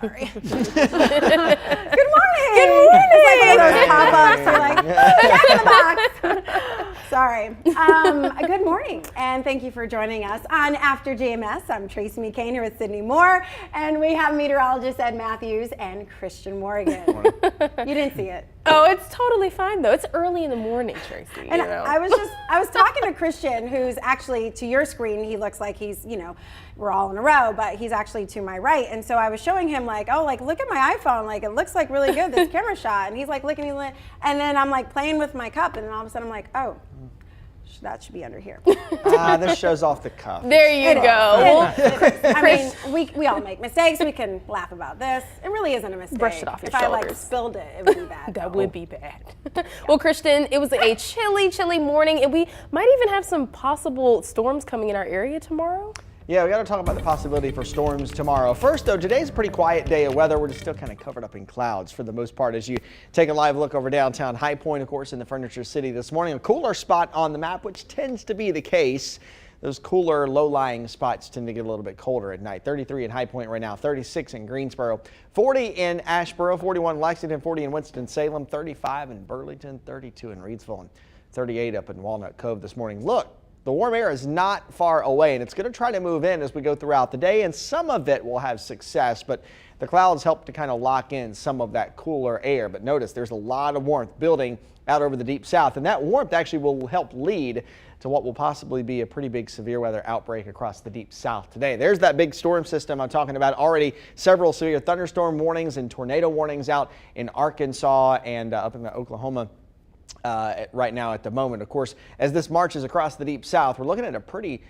Sorry. Good morning. Good morning. It's like one of those pop-ups. You're like, Jack in the Box. Sorry. Good morning, and thank you for joining us on After GMS. I'm Tracy McCain here with Sydney Moore, and we have meteorologist Ed Matthews and Christian Morgan. You didn't see it. Oh, it's totally fine though. It's early in the morning, Tracy. And I was talking to Christian, who's actually to your screen. He looks like he's, we're all in a row, but he's actually to my right. And so I was showing him look at my iPhone. Like, it looks like really good, this camera shot. And he's like looking at me, and then I'm like playing with my cup, and then all of a sudden I'm like, oh, that should be under here. This shows off the cuff. There you go. I mean, we all make mistakes. We can laugh about this. It really isn't a mistake. Brush it off your If shoulders. I spilled it, it would be bad. That would be bad. Well, Christian, it was a chilly morning, and we might even have some possible storms coming in our area tomorrow. Yeah, we got to talk about the possibility for storms tomorrow. First, though, today's a pretty quiet day of weather. We're just still kind of covered up in clouds for the most part as you take a live look over downtown High Point, of course, in the Furniture City this morning. A cooler spot on the map, which tends to be the case. Those cooler, low-lying spots tend to get a little bit colder at night. 33 in High Point right now, 36 in Greensboro, 40 in Asheboro, 41 in Lexington, 40 in Winston-Salem, 35 in Burlington, 32 in Reedsville, and 38 up in Walnut Cove this morning. Look. The warm air is not far away, and it's going to try to move in as we go throughout the day, and some of it will have success, but the clouds help to kind of lock in some of that cooler air. But notice there's a lot of warmth building out over the deep south, and that warmth actually will help lead to what will possibly be a pretty big severe weather outbreak across the deep south today. There's that big storm system I'm talking about. Already several severe thunderstorm warnings and tornado warnings out in Arkansas and up in Oklahoma. Right now at the moment. Of course, as this marches across the deep south, we're looking at a pretty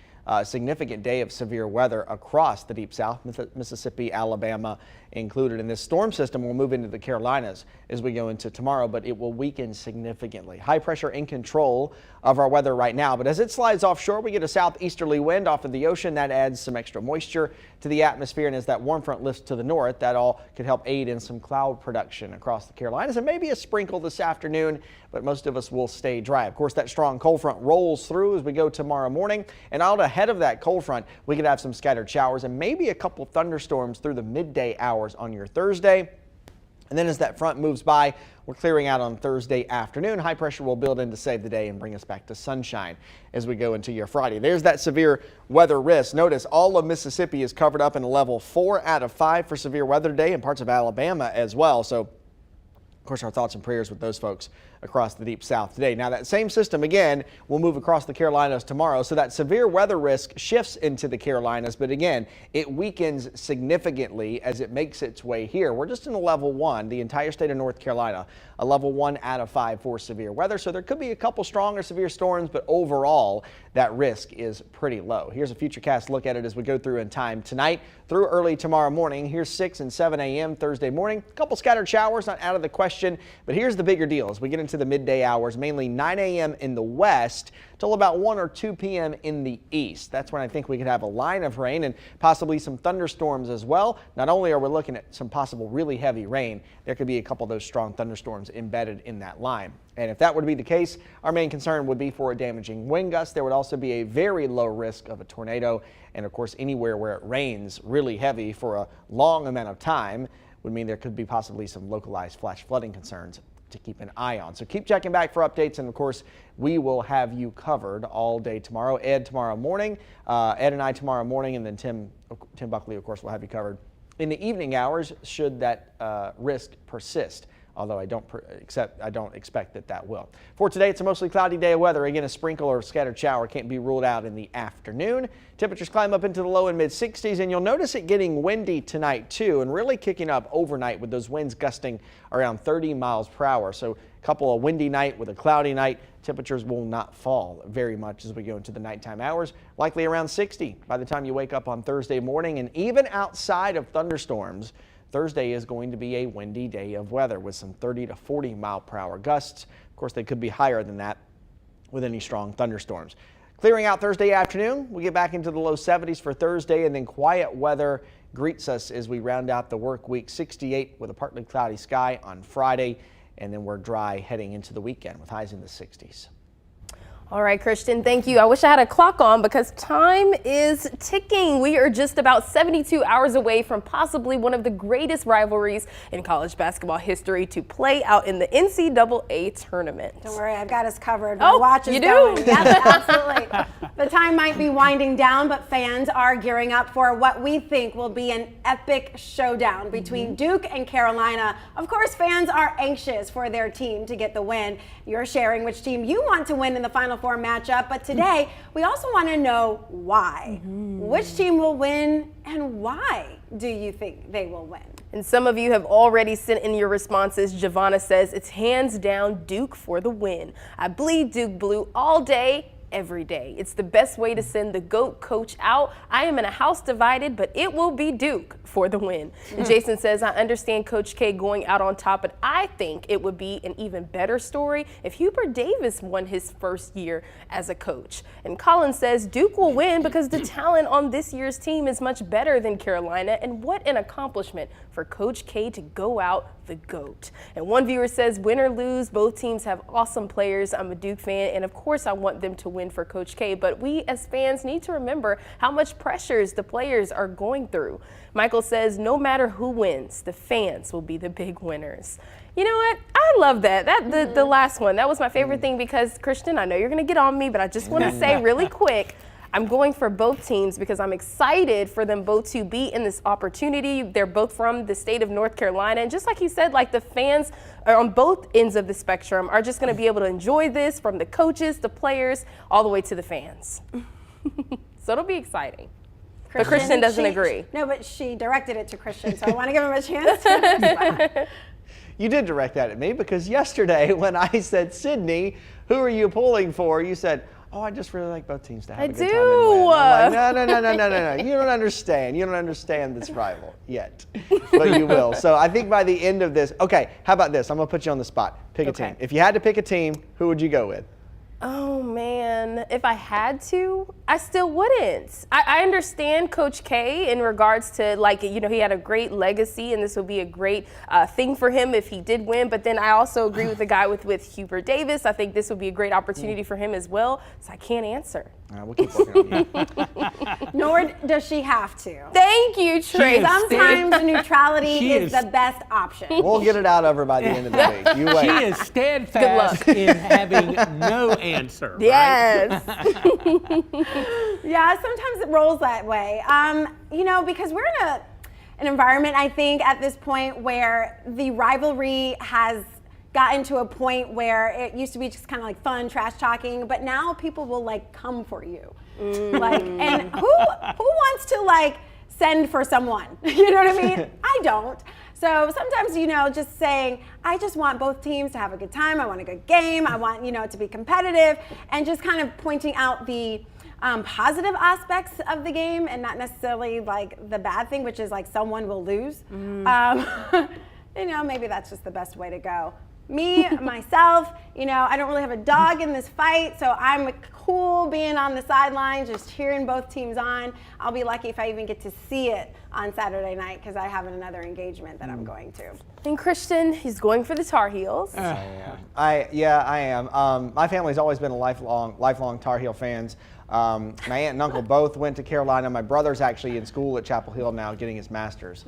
significant day of severe weather across the deep south, Mississippi, Alabama included. And this storm system will move into the Carolinas as we go into tomorrow, but it will weaken significantly. High pressure in control of our weather right now, but as it slides offshore, we get a southeasterly wind off of the ocean that adds some extra moisture to the atmosphere, and as that warm front lifts to the north, that all could help aid in some cloud production across the Carolinas and maybe a sprinkle this afternoon, but most of us will stay dry. Of course, that strong cold front rolls through as we go tomorrow morning, and out ahead of that cold front, we could have some scattered showers and maybe a couple thunderstorms through the midday hours on your Thursday. And then as that front moves by, we're clearing out on Thursday afternoon. High pressure will build in to save the day and bring us back to sunshine as we go into your Friday. There's that severe weather risk. Notice all of Mississippi is covered up in a level 4 out of 5 for severe weather today, and parts of Alabama as well. So, of course, our thoughts and prayers with those folks across the deep south today. Now, that same system again will move across the Carolinas tomorrow, so that severe weather risk shifts into the Carolinas, but again, it weakens significantly as it makes its way here. We're just in a level 1, the entire state of North Carolina, a level 1 out of 5 for severe weather, so there could be a couple stronger severe storms, but overall, that risk is pretty low. Here's a futurecast look at it as we go through in time tonight through early tomorrow morning. Here's 6 and 7 a.m. Thursday morning. A couple scattered showers, not out of the question, but here's the bigger deal as we get into the midday hours, mainly 9 a.m. in the west till about 1 or 2 p.m. in the east. That's when I think we could have a line of rain and possibly some thunderstorms as well. Not only are we looking at some possible really heavy rain, there could be a couple of those strong thunderstorms embedded in that line. And if that were to be the case, our main concern would be for a damaging wind gust. There would also be a very low risk of a tornado. And of course, anywhere where it rains really heavy for a long amount of time would mean there could be possibly some localized flash flooding concerns to keep an eye on. So keep checking back for updates, and of course we will have you covered all day tomorrow. Ed tomorrow morning, Ed and I tomorrow morning, and then Tim Buckley of course will have you covered in the evening hours should that risk persist. Although I don't expect that will. For today, it's a mostly cloudy day of weather. Again, a sprinkle or scattered shower can't be ruled out in the afternoon. Temperatures climb up into the low and mid 60s, and you'll notice it getting windy tonight too, and really kicking up overnight with those winds gusting around 30 miles per hour. So a couple of windy night with a cloudy night. Temperatures will not fall very much as we go into the nighttime hours, likely around 60 by the time you wake up on Thursday morning. And even outside of thunderstorms, Thursday is going to be a windy day of weather with some 30 to 40 mile per hour gusts. Of course, they could be higher than that with any strong thunderstorms. Clearing out Thursday afternoon, we get back into the low 70s for Thursday, and then quiet weather greets us as we round out the work week. 68 with a partly cloudy sky on Friday, and then we're dry heading into the weekend with highs in the 60s. All right, Christian, thank you. I wish I had a clock on because time is ticking. We are just about 72 hours away from possibly one of the greatest rivalries in college basketball history to play out in the NCAA tournament. Don't worry, I've got us covered. My Oh, watch is you do? going. Yes, absolutely. The time might be winding down, but fans are gearing up for what we think will be an epic showdown between Duke and Carolina. Of course, fans are anxious for their team to get the win. You're sharing which team you want to win in the Final Four matchup, but today we also want to know why. Which team will win and why do you think they will win? And some of you have already sent in your responses. Giovanna says it's hands down Duke for the win. I bleed Duke blue all day, every day. It's the best way to send the GOAT coach out. I am in a house divided, but it will be Duke for the win. And Jason says, I understand Coach K going out on top, but I think it would be an even better story if Hubert Davis won his first year as a coach. And Colin says Duke will win because the talent on this year's team is much better than Carolina, and what an accomplishment for Coach K to go out the GOAT. And one viewer says, win or lose, both teams have awesome players. I'm a Duke fan, and of course I want them to win for Coach K, but we as fans need to remember how much pressures the players are going through. Michael says, no matter who wins, the fans will be the big winners. You know what? I love that. The last one, that was my favorite thing because, Christian, I know you're going to get on me, but I just want to say really quick, I'm going for both teams because I'm excited for them both to be in this opportunity. They're both from the state of North Carolina. And just like you said, like the fans are on both ends of the spectrum are just going to be able to enjoy this, from the coaches, the players, all the way to the fans. So it'll be exciting. But Christian doesn't agree. No, but she directed it to Christian, so I want to give him a chance to respond. You did direct that at me because yesterday when I said, Sydney, who are you pulling for? You said, oh, I just really like both teams to have a good time and win. I'm like, no. You don't understand. You don't understand this rival yet, but you will. So I think by the end of this, okay, how about this? I'm going to put you on the spot. Pick a team. If you had to pick a team, who would you go with? Oh, man. If I had to, I still wouldn't. I understand Coach K in regards to, like, you know, he had a great legacy, and this would be a great thing for him if he did win. But then I also agree with the guy with Hubert Davis. I think this would be a great opportunity for him as well. So I can't answer. We'll keep working on you. Nor does she have to. Thank you, Trace. Sometimes neutrality is the best option. We'll get it out of her by the end of the week. You wait. She is steadfast in having no answer. Yes. Yeah, sometimes it rolls that way. You know, because we're in an environment, I think, at this point where the rivalry has gotten to a point where it used to be just kind of like fun trash talking, but now people will like come for you. Like, and who wants to like send for someone? You know what I mean? I don't. So sometimes, you know, just saying, I just want both teams to have a good time. I want a good game. I want, you know, it to be competitive, and just kind of pointing out the positive aspects of the game and not necessarily like the bad thing, which is like someone will lose. You know, maybe that's just the best way to go. Me, myself, you know, I don't really have a dog in this fight, so I'm cool being on the sidelines, just cheering both teams on. I'll be lucky if I even get to see it on Saturday night because I have another engagement that I'm going to. And Christian, he's going for the Tar Heels. I am. My family's always been a lifelong Tar Heel fans. My aunt and uncle both went to Carolina. My brother's actually in school at Chapel Hill now getting his master's.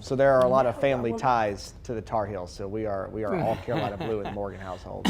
So there are a lot of family ties to the Tar Heels. So we are all Carolina blue in the Morgan household.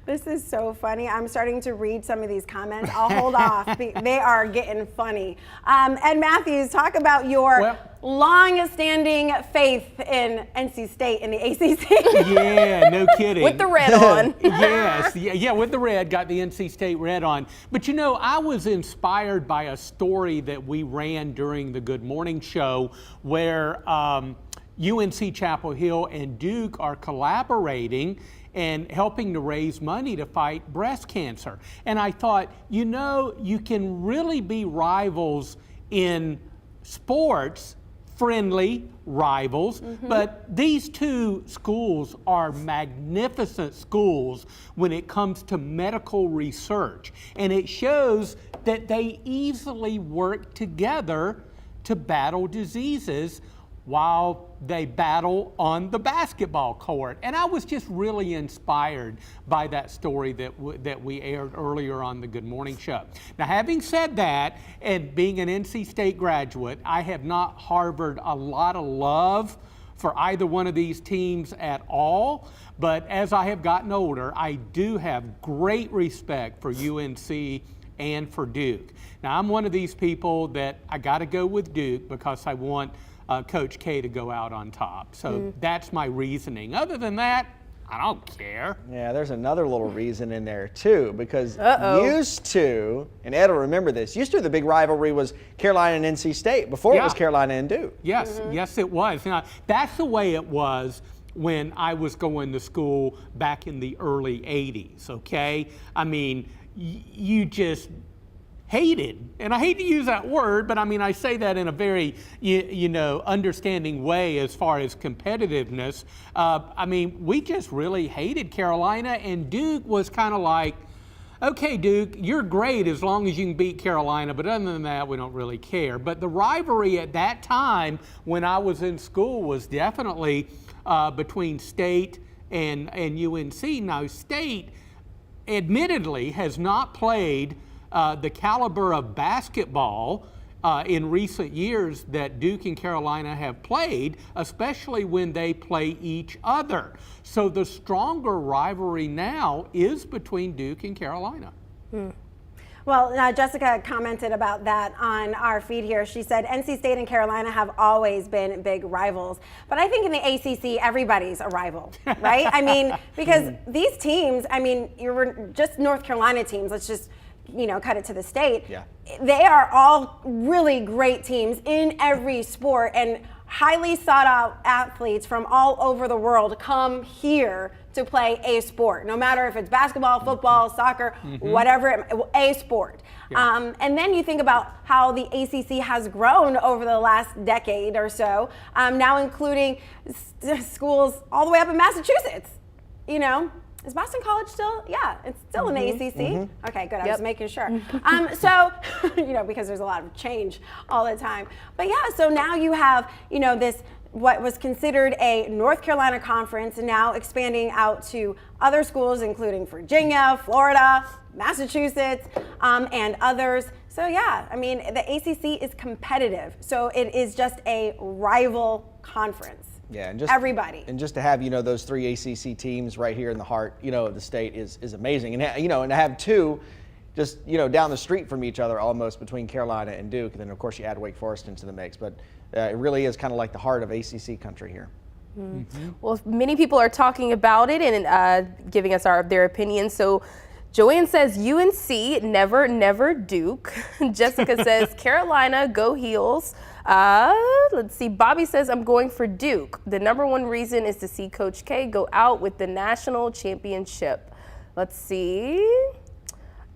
This is so funny. I'm starting to read some of these comments. I'll hold off. They are getting funny. Ed Matthews, talk about your long-standing faith in NC State in the ACC. Yeah, no kidding. With the red on. Yes, yeah, with the red, got the NC State red on. But you know, I was inspired by a story that we ran during the Good Morning Show where UNC Chapel Hill and Duke are collaborating and helping to raise money to fight breast cancer. And I thought, you know, you can really be rivals in sports, friendly rivals, but these two schools are magnificent schools when it comes to medical research. And it shows that they easily work together to battle diseases while they battle on the basketball court. And I was just really inspired by that story that we aired earlier on the Good Morning Show. Now, having said that, and being an NC State graduate, I have not harbored a lot of love for either one of these teams at all. But as I have gotten older, I do have great respect for UNC and for Duke. Now, I'm one of these people that I got to go with Duke because I want Coach K to go out on top. So that's my reasoning. Other than that, I don't care. Yeah, there's another little reason in there too, because used to, and Ed will remember this, used to the big rivalry was Carolina and NC State before it was Carolina and Duke. Yes, yes it was. Now, that's the way it was when I was going to school back in the early 80s, okay? I mean, you just hated, and I hate to use that word, but I mean, I say that in a very, understanding way as far as competitiveness. I mean, we just really hated Carolina, and Duke was kind of like, okay, Duke, you're great as long as you can beat Carolina, but other than that, we don't really care. But the rivalry at that time when I was in school was definitely between State and UNC. Now, State admittedly has not played the caliber of basketball in recent years that Duke and Carolina have played, especially when they play each other. So the stronger rivalry now is between Duke and Carolina. Well, Jessica commented about that on our feed here. She said NC State and Carolina have always been big rivals. But I think in the ACC, everybody's a rival, right? I mean, because these teams, I mean, you're just North Carolina teams. Let's just, cut it to the state. Yeah. They are all really great teams in every sport, and highly sought out athletes from all over the world come here to play a sport, no matter if it's basketball, football, soccer, whatever, a sport. Yeah. And then you think about how the ACC has grown over the last decade or so, now including schools all the way up in Massachusetts. Is Boston College still? Yeah, it's still in the ACC. Okay, good. I was making sure. So, because there's a lot of change all the time. But yeah, so now you have, this what was considered a North Carolina conference, and now expanding out to other schools, including Virginia, Florida, Massachusetts, and others. So yeah, I mean, the ACC is competitive. So it is just a rival conference. Yeah, and just everybody. And just to have, those three ACC teams right here in the heart, of the state is amazing. And, and to have two just, down the street from each other almost between Carolina and Duke. And then, of course, you add Wake Forest into the mix. But it really is kind of like the heart of ACC country here. Well, many people are talking about it and giving us their opinions. So Joanne says UNC, never, never Duke. Jessica says Carolina, go Heels. Let's see. Bobby says I'm going for Duke. The number one reason is to see Coach K go out with the national championship. Let's see.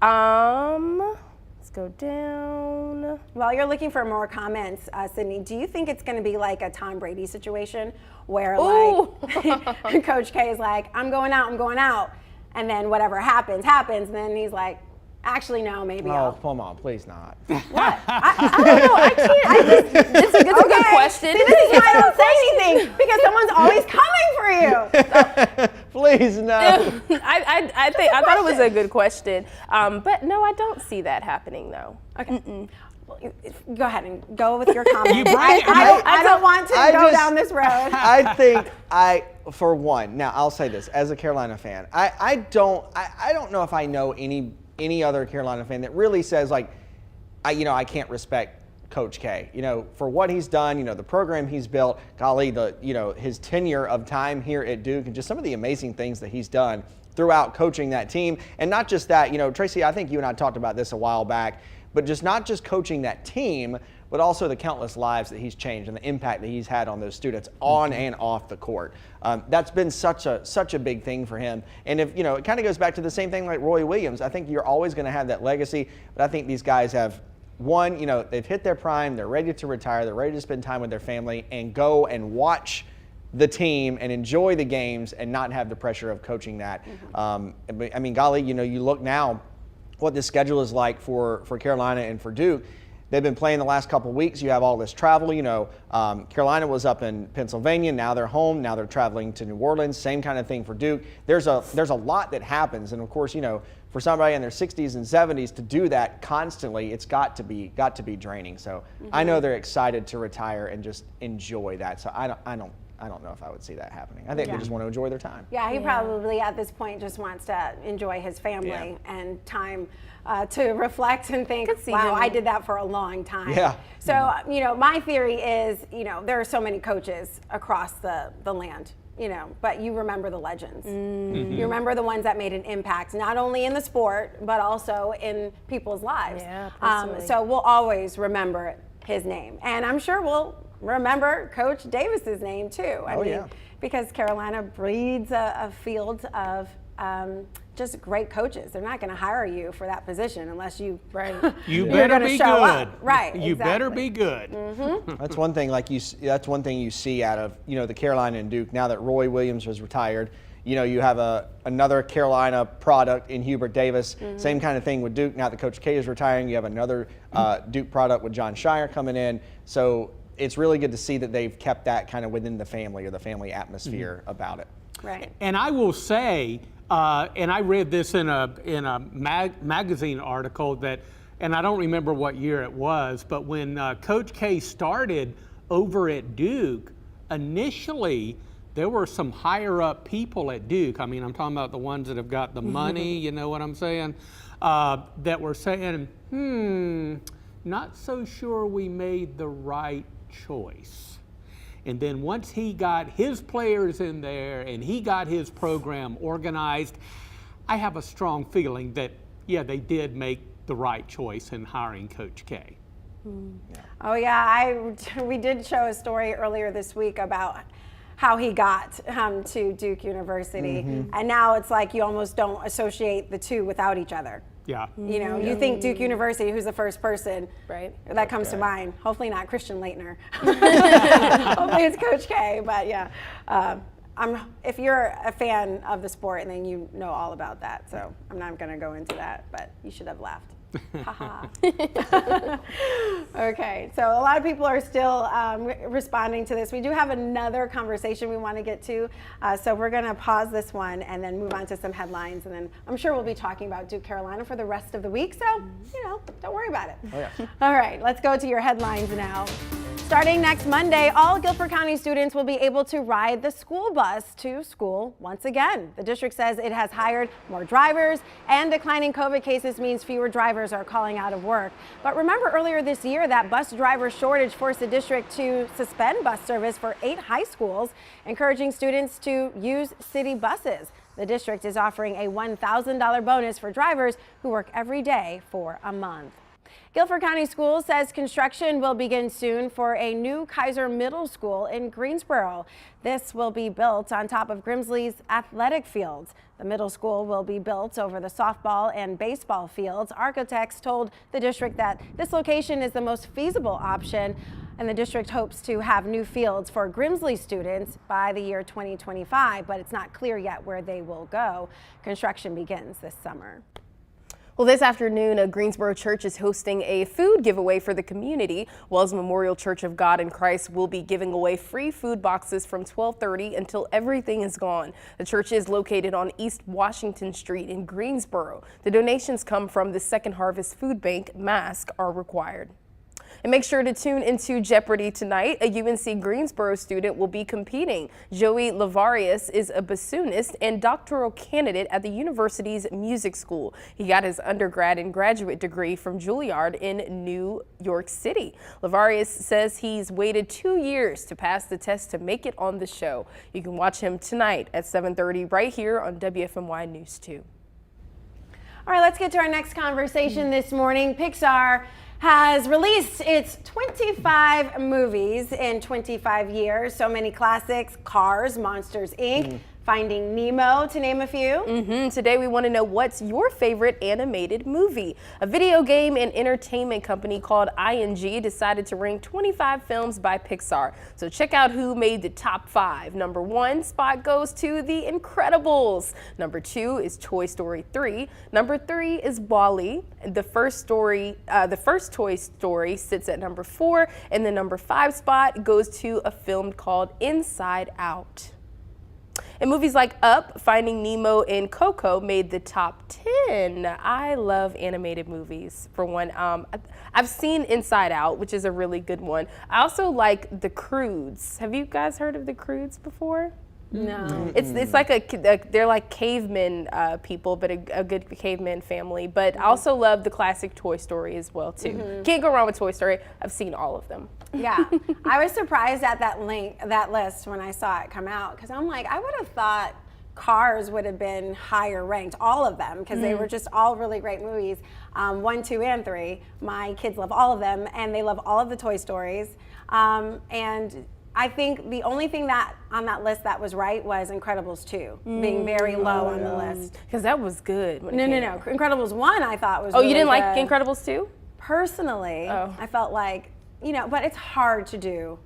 Let's go down. While you're looking for more comments, Sydney, do you think it's going to be like a Tom Brady situation where like Coach K is like, I'm going out. And then whatever happens. And then he's like, actually, no, maybe I'll. Oh, come on, please not. What? I don't know. I can't. It's a good question. See, this is why I don't say anything, because someone's always coming for you. Please, no. I thought it was a good question. But no, I don't see that happening, though. Okay. Well, go ahead and go with your comment. I don't want to go down this road. I think for one, now I'll say this as a Carolina fan, I don't know if I know any other Carolina fan that really says like, I can't respect Coach K. For what he's done, the program he's built, golly, his tenure of time here at Duke, and just some of the amazing things that he's done throughout coaching that team. And not just that, Tracy, I think you and I talked about this a while back, but not just coaching that team, but also the countless lives that he's changed and the impact that he's had on those students on and off the court. That's been such a big thing for him. And if it kind of goes back to the same thing like Roy Williams. I think you're always going to have that legacy, but I think these guys have one, they've hit their prime, they're ready to retire, they're ready to spend time with their family and go and watch the team and enjoy the games and not have the pressure of coaching that. I mean, golly, you look now what the schedule is like for Carolina and for Duke. they've been playing the last couple weeks. You have all this travel. Carolina was up in Pennsylvania. Now they're home. Now they're traveling to New Orleans. Same kind of thing for Duke. There's a lot that happens, and of course, for somebody in their 60s and 70s to do that constantly, it's got to be draining. So I know they're excited to retire and just enjoy that. So I don't know if I would see that happening. I think they just want to enjoy their time. Yeah, he probably at this point just wants to enjoy his family and time to reflect and think, wow, I did that for a long time. Yeah. So, my theory is, there are so many coaches across the land, but you remember the legends. You remember the ones that made an impact, not only in the sport, but also in people's lives. Yeah, so we'll always remember his name. And I'm sure we'll remember Coach Davis's name too. I mean, because Carolina breeds a field of just great coaches. They're not going to hire you for that position unless you you better be good. Up. Right. You better be good. That's one thing. That's one thing you see out of the Carolina and Duke. Now that Roy Williams was retired, you have another Carolina product in Hubert Davis. Same kind of thing with Duke. Now that Coach K is retiring, you have another Duke product with John Shire coming in. So it's really good to see that they've kept that kind of within the family or the family atmosphere about it. Right. And I will say, and I read this in a magazine article and I don't remember what year it was, but when Coach K started over at Duke, initially there were some higher up people at Duke. I mean, I'm talking about the ones that have got the money, you know what I'm saying, that were saying, not so sure we made the right choice. And then once he got his players in there and he got his program organized, I have a strong feeling that, they did make the right choice in hiring Coach K. Oh yeah, we did show a story earlier this week about how he got to Duke University, and now it's like you almost don't associate the two without each other. Yeah. You think Duke University, who's the first person that comes to mind? Hopefully not Christian Laettner. Hopefully it's Coach K, but if you're a fan of the sport, and then you know all about that, so I'm not going to go into that, but you should have laughed. Okay, so a lot of people are still responding to this. We do have another conversation we want to get to, so we're going to pause this one and then move on to some headlines, and then I'm sure we'll be talking about Duke Carolina for the rest of the week, so don't worry about it. All right, let's go to your headlines now. Starting next Monday, all Guilford County students will be able to ride the school bus to school once again. The district says it has hired more drivers, and declining COVID cases means fewer drivers are calling out of work. But remember earlier this year that bus driver shortage forced the district to suspend bus service for 8 high schools, encouraging students to use city buses. The district is offering a $1,000 bonus for drivers who work every day for a month. Guilford County Schools says construction will begin soon for a new Kaiser Middle School in Greensboro. This will be built on top of Grimsley's athletic fields. The middle school will be built over the softball and baseball fields. Architects told the district that this location is the most feasible option, and the district hopes to have new fields for Grimsley students by the year 2025, but it's not clear yet where they will go. Construction begins this summer. Well, this afternoon, a Greensboro church is hosting a food giveaway for the community. Wells Memorial Church of God in Christ will be giving away free food boxes from 12:30 until everything is gone. The church is located on East Washington Street in Greensboro. The donations come from the Second Harvest Food Bank. Masks are required. And make sure to tune into Jeopardy tonight. A UNC Greensboro student will be competing. Joey Lavarius is a bassoonist and doctoral candidate at the university's music school. He got his undergrad and graduate degree from Juilliard in New York City. Lavarius says he's waited 2 years to pass the test to make it on the show. You can watch him tonight at 7:30 right here on WFMY News 2. All right, let's get to our next conversation this morning. Pixar has released its 25 movies in 25 years. So many classics: Cars, Monsters, Inc., Finding Nemo, to name a few. Today we want to know, what's your favorite animated movie? A video game and entertainment company called ING decided to rank 25 films by Pixar. So check out who made the top 5. Number 1 spot goes to The Incredibles. Number 2 is Toy Story 3. Number 3 is WALL-E. The first Toy Story sits at number 4, and the number 5 spot goes to a film called Inside Out. And movies like Up, Finding Nemo, and Coco made the top 10. I love animated movies, for one. I've seen Inside Out, which is a really good one. I also like The Croods. Have you guys heard of The Croods before? No. It's like they're like cavemen people, but a good caveman family. But I also love the classic Toy Story as well too. Can't go wrong with Toy Story. I've seen all of them. Yeah, I was surprised at that list when I saw it come out, because I'm like, I would have thought Cars would have been higher ranked, all of them, because they were just all really great movies. 1, 2, and 3. My kids love all of them, and they love all of the Toy Stories. And I think the only thing that on that list that was right was Incredibles 2, being very low on the list. Because that was good. No. Incredibles 1 I thought was Oh, really you didn't good. like Incredibles 2? Personally, I felt like, but it's hard to do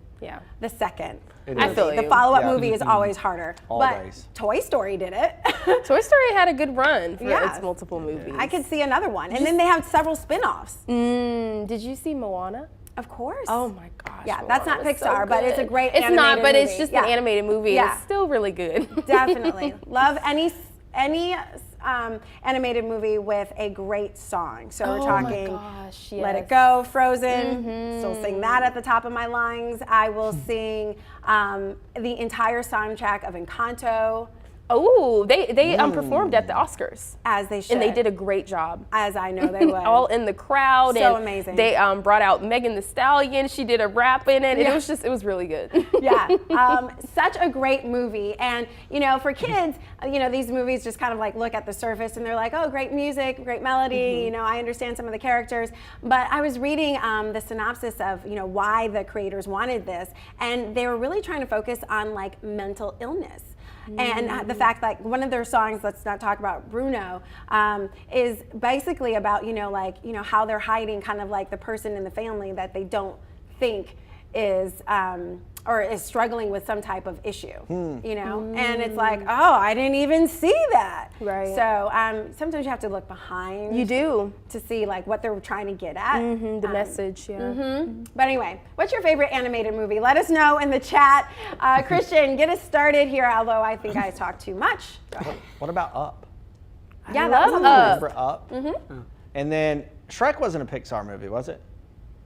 the second. I feel The you. follow-up movie is always harder. Always. But Toy Story did it. Toy Story had a good run for Yeah. its multiple movies. I could see another one. And then they have several spin-offs. Did you see Moana? Of course. Oh my gosh. Yeah, that's not Moana was so Pixar, but it's a good. great It's animated not, but it's movie. just an animated movie. Yeah. It's still really good. Definitely. Love any animated movie with a great song. So we're talking gosh, Let yes. It Go, Frozen. Still sing that at the top of my lungs. I will sing the entire soundtrack of Encanto. Oh, they performed at the Oscars. As they should. And they did a great job. As I know they would. All in the crowd. So and amazing. They brought out Megan Thee Stallion. She did a rap in it. And it was really good. Yeah, such a great movie. And, for kids, these movies just kind of like look at the surface and they're like, oh, great music, great melody, I understand some of the characters. But I was reading the synopsis of, why the creators wanted this. And they were really trying to focus on like mental illness. And the fact that one of their songs, let's not talk about Bruno, is basically about, how they're hiding kind of like the person in the family that they don't think is or is struggling with some type of issue, and it's like, oh, I didn't even see that. Right. So sometimes you have to look behind. You do. To see like what they're trying to get at. The message, yeah. But anyway, what's your favorite animated movie? Let us know in the chat. Christian, get us started here, although I think I talked too much. What about Up? Yeah, I that was love on the Up. list. For Up. And then Shrek wasn't a Pixar movie, was it?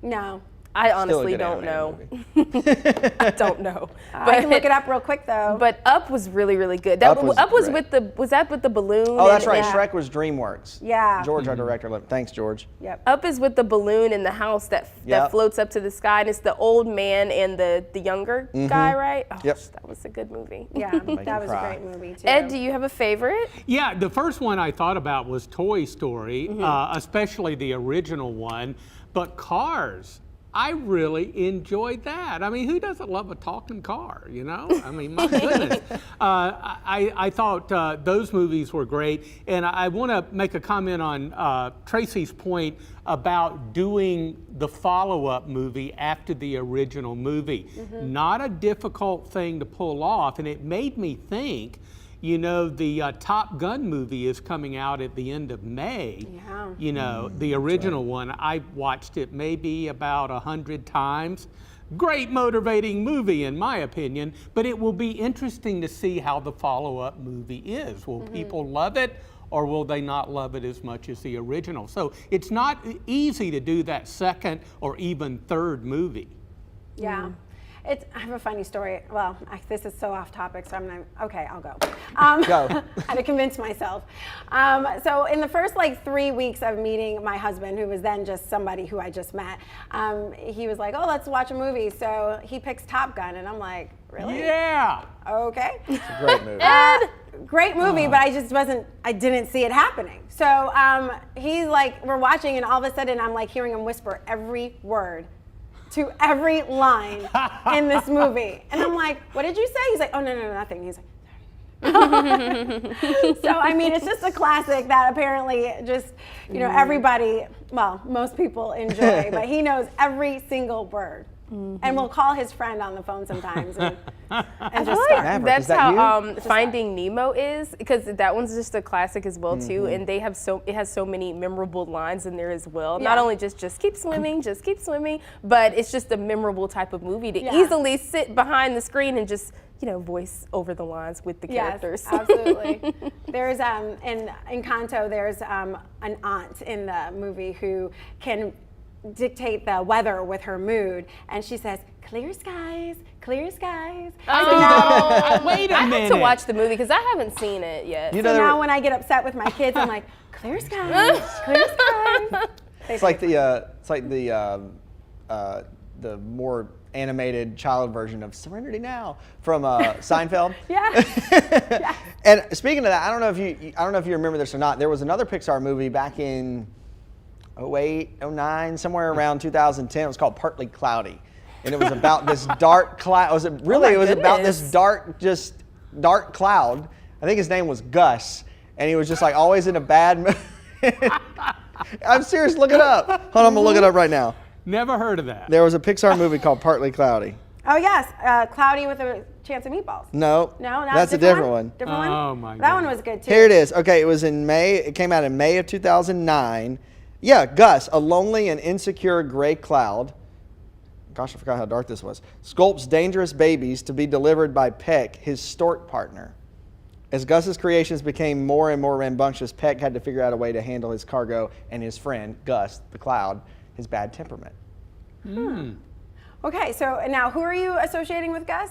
No. I Still a honestly good don't animated know. movie. I don't know. I can look it up real quick though. But Up was really, really good. Up was was great. was that with the balloon? Oh, that's right. Yeah. Shrek was DreamWorks. Yeah. George, our director. Thanks, George. Yep. Up is with the balloon in the house that Yep. floats up to the sky, and it's the old man and the younger guy, right? Oh, Yep. that was a good movie. Yeah, that was cry. a great movie too. Ed, do you have a favorite? Yeah, the first one I thought about was Toy Story, especially the original one. But Cars, I really enjoyed that. I mean, who doesn't love a talking car, I mean, my goodness. I thought those movies were great. And I want to make a comment on Tracy's point about doing the follow-up movie after the original movie. Not a difficult thing to pull off, and it made me think, the Top Gun movie is coming out at the end of May. Yeah. The original one, I watched it maybe about 100 times. Great motivating movie in my opinion, but it will be interesting to see how the follow-up movie is. Will people love it, or will they not love it as much as the original? So it's not easy to do that second or even third movie. Yeah. I have a funny story. Well, this is so off topic, so okay, I'll go. Go. I had to convince myself. So in the first 3 weeks of meeting my husband, who was then just somebody who I just met, he was like, oh, let's watch a movie. So he picks Top Gun, and I'm like, really? Yeah. Okay. It's a great movie. Great movie, but I didn't see it happening. So he's like, we're watching, and all of a sudden I'm like hearing him whisper every word to every line in this movie. And I'm like, what did you say? He's like, oh, no, nothing. He's like, So, I mean, it's just a classic that apparently just, you know, everybody, well, most people enjoy, but he knows every single word. And will call his friend on the phone sometimes and just start. Maverick, That's is that how you? Finding Nemo is, because that one's just a classic as well too, and they have it has so many memorable lines in there as well. Not only just keep swimming, but it's just a memorable type of movie to easily sit behind the screen and just, you know, voice over the lines with the characters. Yes, absolutely. There's in Encanto, there's an aunt in the movie who can dictate the weather with her mood, and she says, "Clear skies, clear skies." Oh, wait a I minute. have to watch the movie because I haven't seen it yet. You know, So now when I get upset with my kids, I'm like, "Clear skies, clear skies." it's like the more animated child version of Serenity Now from Seinfeld. Yeah. And speaking of that, I don't know if you remember this or not. There was another Pixar movie back in 08, 09, somewhere around 2010. It was called Partly Cloudy, and it was about this dark cloud. It was about this dark cloud. I think his name was Gus, and he was just like always in a bad mood. I'm serious. Look it up. Hold on, I'm gonna look it up right now. Never heard of that. There was a Pixar movie called Partly Cloudy. Oh yes, Cloudy with a Chance of Meatballs. No, No, that's a different one. Different one. Oh, my That one goodness. was good too. Here it is. Okay, it was in May. It came out in May of 2009. Yeah, Gus, a lonely and insecure gray cloud. Gosh, I forgot how dark this was. Sculpts dangerous babies to be delivered by Peck, his stork partner. As Gus's creations became more and more rambunctious, Peck had to figure out a way to handle his cargo and his friend, Gus, the cloud, his bad temperament. Okay, so now who are you associating with Gus?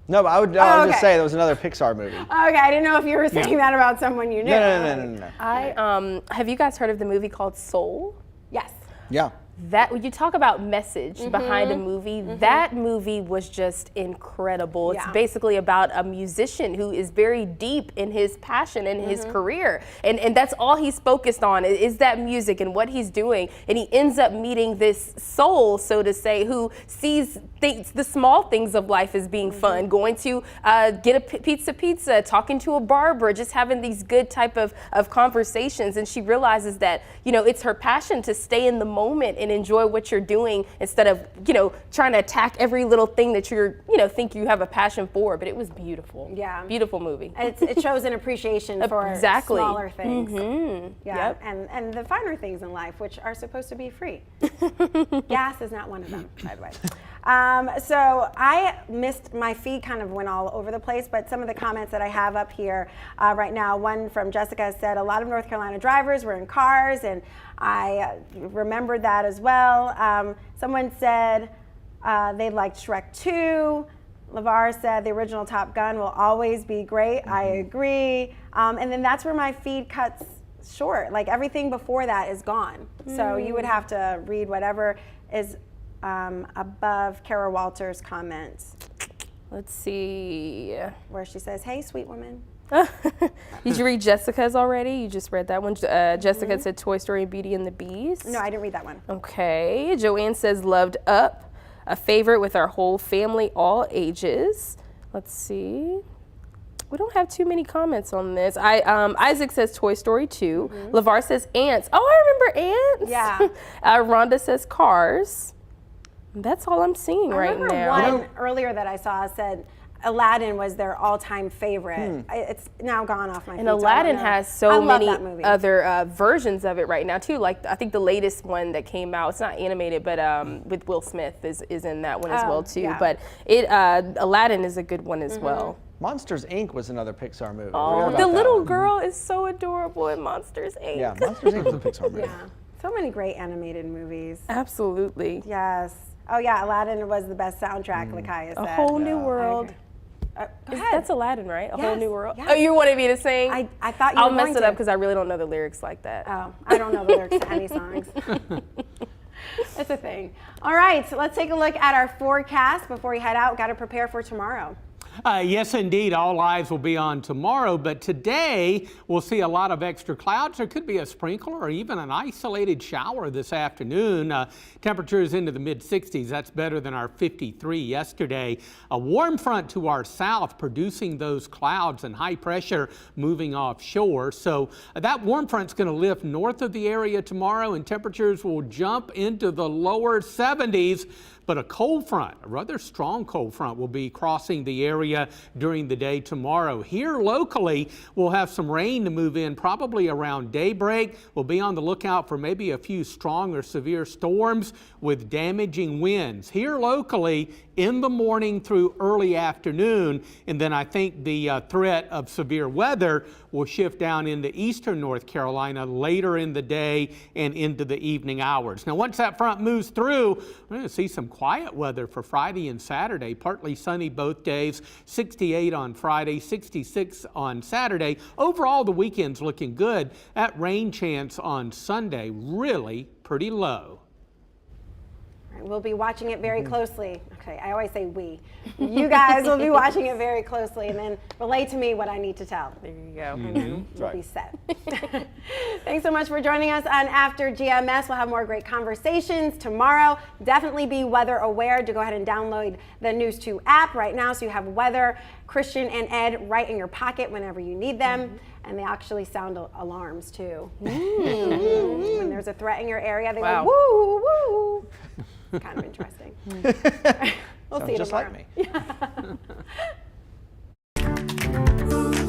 No, but I would okay. just say there was another Pixar movie. Okay, I didn't know if you were saying that about someone you knew. No. Have you guys heard of the movie called Soul? Yes. Yeah. That when you talk about message behind a movie, that movie was just incredible. It's basically about a musician who is very deep in his passion and his career, and that's all he's focused on is that music and what he's doing. And he ends up meeting this soul, so to say, who sees the small things of life as being fun, going to get a pizza, talking to a barber, just having these good type of conversations. And she realizes that, you know, it's her passion to stay in the moment and enjoy what you're doing instead of, you know, trying to attack every little thing that you're, you know, think you have a passion for. But it was beautiful. Yeah. Beautiful movie. It shows an appreciation for smaller things. Yeah. Yep. And the finer things in life, which are supposed to be free. Gas is not one of them, by the way. So I missed, my feed kind of went all over the place, but some of the comments that I have up here right now, one from Jessica said, a lot of North Carolina drivers were in cars, and I remembered that as well. Someone said they liked Shrek 2. LeVar said the original Top Gun will always be great. I agree. And then that's where my feed cuts short. Like everything before that is gone. So you would have to read whatever is above Kara Walters' comments. Let's see. Where she says, "Hey, sweet woman." Did you read Jessica's already? You just read that one. Jessica said Toy Story and Beauty and the Beast. No, I didn't read that one. Okay. Joanne says loved Up, a favorite with our whole family, all ages. Let's see. We don't have too many comments on this. Isaac says Toy Story 2. LeVar says Ants. Oh, I remember Ants. Yeah. Rhonda says Cars. That's all I'm seeing right now. I remember one earlier that I saw said Aladdin was their all-time favorite. It's now gone off my feed. And Aladdin has so many other versions of it right now too. Like I think the latest one that came out, it's not animated, but with Will Smith is in that one as well too. Yeah. But Aladdin is a good one as well. Monsters, Inc. was another Pixar movie. Oh, the little girl is so adorable in Monsters, Inc. Yeah, Monsters, Inc. was a Pixar movie. Yeah, so many great animated movies. Absolutely. Yes. Oh yeah, Aladdin was the best soundtrack, Lakaya said. A Whole New World. That's Aladdin, right? A Whole New World. Yes. Oh, you wanted me to sing? I thought you were I'll mess it up because I really don't know the lyrics like that. Oh, I don't know the lyrics to any songs. It's a thing. All right, so let's take a look at our forecast before we head out. Got to prepare for tomorrow. Yes, indeed. All eyes will be on tomorrow, but today we'll see a lot of extra clouds. There could be a sprinkle or even an isolated shower this afternoon. Temperatures into the mid-60s. That's better than our 53 yesterday. A warm front to our south producing those clouds and high pressure moving offshore. So that warm front's going to lift north of the area tomorrow, and temperatures will jump into the lower 70s. But a cold front, a rather strong cold front, will be crossing the area during the day tomorrow. Here locally, we'll have some rain to move in probably around daybreak. We'll be on the lookout for maybe a few strong or severe storms with damaging winds. Here locally in the morning through early afternoon, and then I think the threat of severe weather will shift down into eastern North Carolina later in the day and into the evening hours. Now, once that front moves through, we're going to see some quiet weather for Friday and Saturday. Partly sunny both days, 68 on Friday, 66 on Saturday. Overall, the weekend's looking good. That rain chance on Sunday really pretty low. We'll be watching it very closely. Okay, I always say we. You guys will be watching it very closely and then relay to me what I need to tell. There you go. And then we'll be set. Thanks so much for joining us on After GMS. We'll have more great conversations tomorrow. Definitely be weather aware. To go ahead and download the News 2 app right now so you have weather, Christian and Ed right in your pocket whenever you need them. And they actually sound alarms too. When there's a threat in your area, they go woo, woo. Kind of interesting. We'll see you just tomorrow. like me.